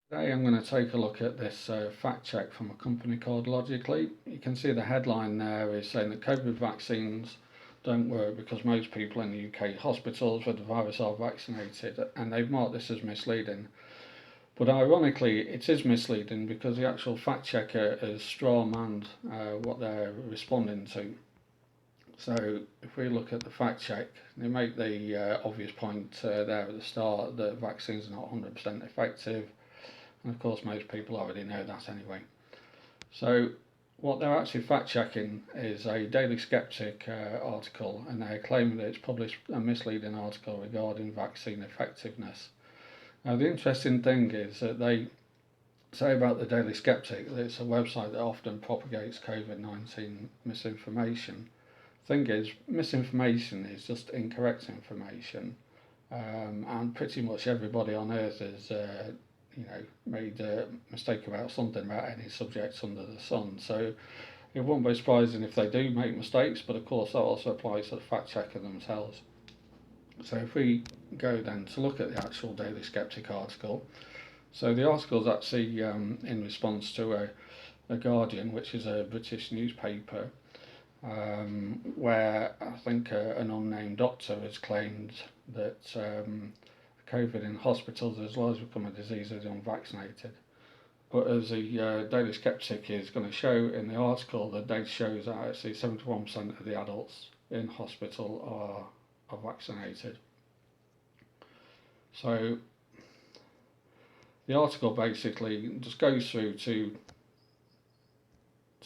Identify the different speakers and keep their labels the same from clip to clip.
Speaker 1: Today I'm going to take a look at this fact check from a company called Logically. You can see the headline there is saying that COVID vaccines don't work because most people in the UK hospitals with the virus are vaccinated, and they've marked this as misleading. But ironically, it is misleading because the actual fact checker is strawmanned what they're responding to. So if we look at the fact check, they make the obvious point there at the start that vaccines are not 100% effective. And of course, most people already know that anyway. So, what they're actually fact checking is a Daily Sceptic article, and they're claiming that it's published a misleading article regarding vaccine effectiveness. Now, the interesting thing is that they say about the Daily Sceptic that it's a website that often propagates COVID-19 misinformation. Thing is, misinformation is just incorrect information, and pretty much everybody on earth is made a mistake about something about any subject under the sun. So it wouldn't be surprising if they do make mistakes, but of course that also applies to the fact checker themselves. So if we go then to look at the actual Daily Sceptic article, so the article is actually in response to a Guardian, which is a British newspaper, where I think an unnamed doctor has claimed that COVID in hospitals has largely become a disease of the unvaccinated. But as the Daily Sceptic is going to show in the article, the data shows that actually 71% of the adults in hospital are vaccinated. So the article basically just goes through to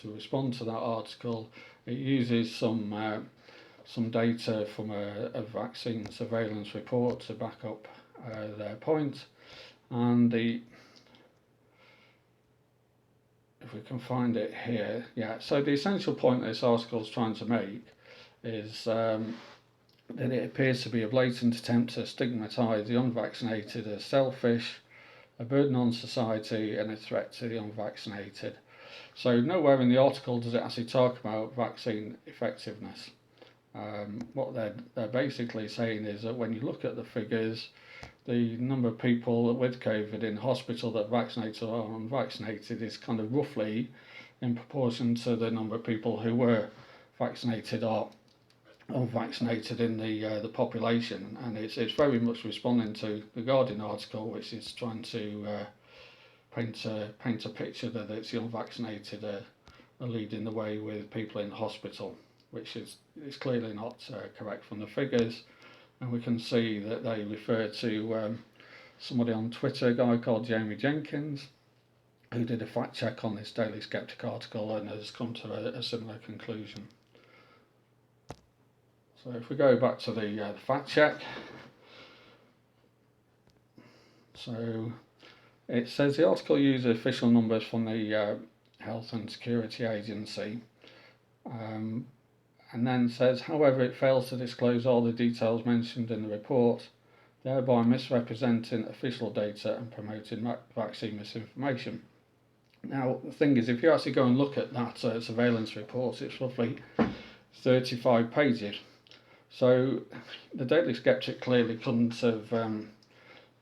Speaker 1: respond to that article. It uses some data from a vaccine surveillance report to back up their point, and if we can find it here, so the essential point this article is trying to make is that it appears to be a blatant attempt to stigmatise the unvaccinated as selfish, a burden on society, and a threat to the unvaccinated. So nowhere in the article does it actually talk about vaccine effectiveness. What they're basically saying is that when you look at the figures, the number of people with COVID in hospital that are vaccinated or unvaccinated is kind of roughly in proportion to the number of people who were vaccinated or unvaccinated in the population, and it's very much responding to the Guardian article, which is trying to paint a picture that it's the unvaccinated are leading the way with people in hospital, which is clearly not correct from the figures. And we can see that they refer to somebody on Twitter, a guy called Jamie Jenkins, who did a fact check on this Daily Sceptic article and has come to a similar conclusion. So if we go back to the fact check, so it says the article uses official numbers from the Health and Security Agency, and then says, however, it fails to disclose all the details mentioned in the report, thereby misrepresenting official data and promoting vaccine misinformation. Now, the thing is, if you actually go and look at that surveillance report, it's roughly 35 pages. So the Daily Sceptic clearly couldn't have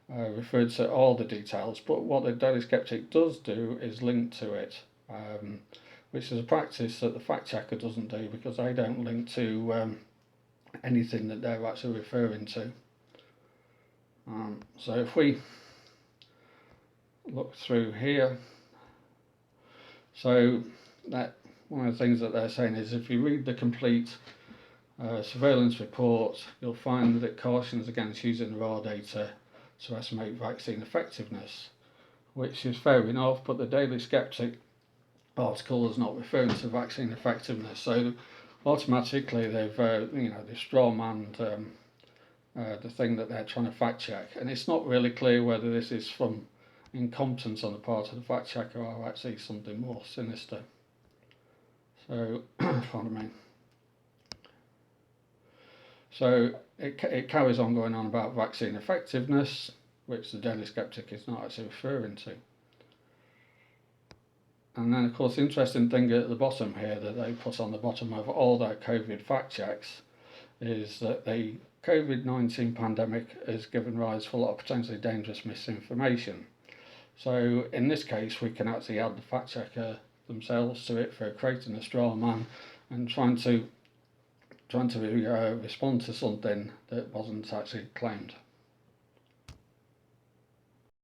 Speaker 1: referred to all the details, but what the Daily Sceptic does do is link to it, which is a practice that the fact checker doesn't do because they don't link to anything that they're actually referring to. So if we look through here, so that one of the things that they're saying is if you read the complete surveillance report, you'll find that it cautions against using raw data to estimate vaccine effectiveness, which is fair enough, but the Daily Sceptic article is not referring to vaccine effectiveness, so automatically they've strawmanned the thing that they're trying to fact check, and it's not really clear whether this is from incompetence on the part of the fact checker or actually something more sinister. So, pardon me. So it carries on going on about vaccine effectiveness, which the Daily Sceptic is not actually referring to. And then, of course, the interesting thing at the bottom here that they put on the bottom of all their COVID fact checks is that the COVID-19 pandemic has given rise to a lot of potentially dangerous misinformation. So in this case, we can actually add the fact checker themselves to it for creating a straw man and trying to respond to something that wasn't actually claimed.